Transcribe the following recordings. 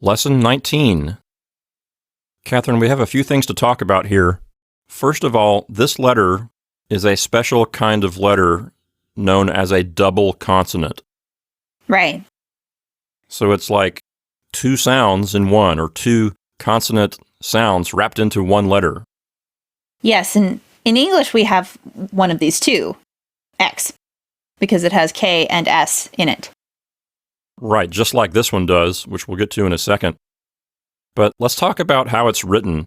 Lesson 19. Catherine, we have a few things to talk about here. First of all, this letter is a special kind of letter known as a double consonant. Right. So it's like two sounds in one, or two consonant sounds wrapped into one letter. Yes, and in English we have one of these too, X, because it has K and S in it. Right, just like this one does, which we'll get to in a second. But let's talk about how it's written.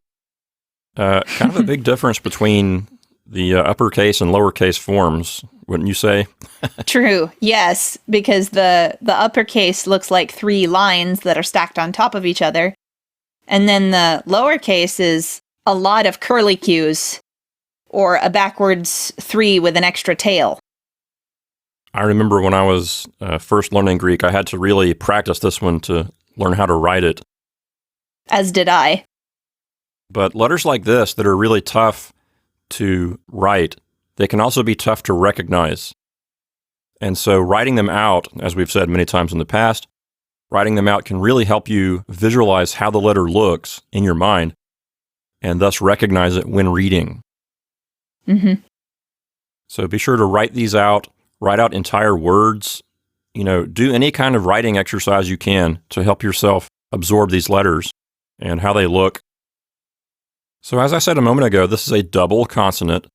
Kind of a big difference between the uppercase and lowercase forms, wouldn't you say? True, yes, because the uppercase looks like three lines that are stacked on top of each other, and then the lowercase is a lot of curlicues, or a backwards 3 with an extra tail. I remember when I was first learning Greek, I had to really practice this one to learn how to write it. As did I. But letters like this that are really tough to write, they can also be tough to recognize. And so writing them out, as we've said many times in the past, writing them out can really help you visualize how the letter looks in your mind and thus recognize it when reading. Mm-hmm. So be sure to write these out, write out entire words, do any kind of writing exercise you can to help yourself absorb these letters and how they look. So as I said a moment ago, this is a double consonant.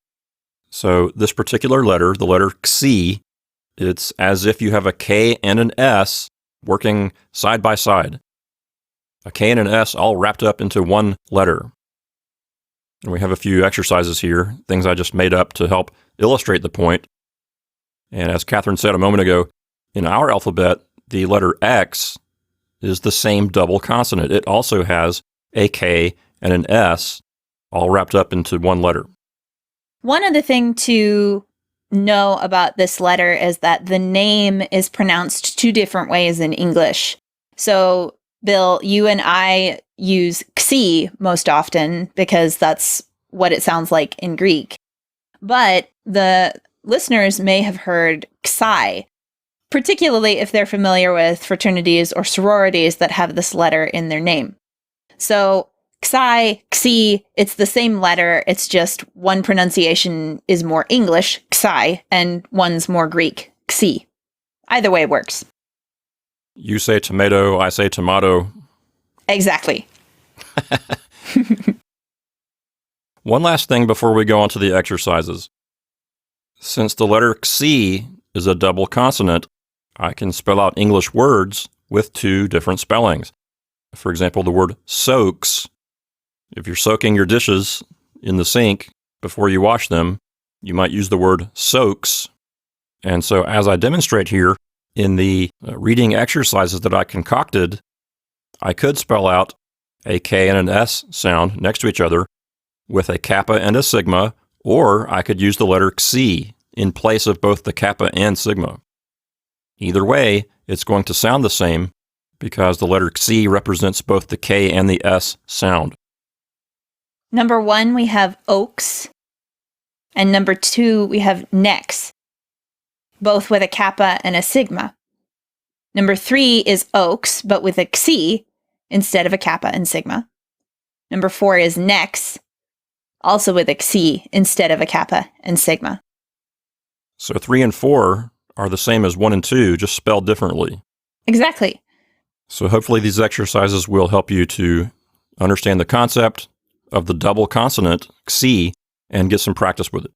So this particular letter, the letter Xi, it's as if you have a K and an S working side by side. A K and an S all wrapped up into one letter. And we have a few exercises here, things I just made up to help illustrate the point. And as Catherine said a moment ago, in our alphabet, the letter X is the same double consonant. It also has a K and an S all wrapped up into one letter. One other thing to know about this letter is that the name is pronounced two different ways in English. So, Bill, you and I use Xi most often because that's what it sounds like in Greek. But the listeners may have heard Xi, particularly if they're familiar with fraternities or sororities that have this letter in their name. So Xi, it's the same letter, it's just one pronunciation is more English, Xi, and one's more Greek, Xi. Either way works. You say tomato, I say tomato. Exactly. One last thing before we go on to the exercises. Since the letter Xi is a double consonant, I can spell out English words with two different spellings. For example, the word soaks. If you're soaking your dishes in the sink before you wash them, you might use the word soaks. And so as I demonstrate here in the reading exercises that I concocted, I could spell out a K and an S sound next to each other with a kappa and a sigma, or I could use the letter Xi in place of both the kappa and sigma. Either way, it's going to sound the same because the letter Xi represents both the K and the S sound. Number 1, we have oaks, and number 2, we have necks, both with a kappa and a sigma. Number 3 is oaks, but with a Xi instead of a kappa and sigma. Number 4 is necks, also with a Xi instead of a kappa and sigma. So 3 and 4 are the same as 1 and 2, just spelled differently. Exactly. So hopefully these exercises will help you to understand the concept of the double consonant Xi and get some practice with it.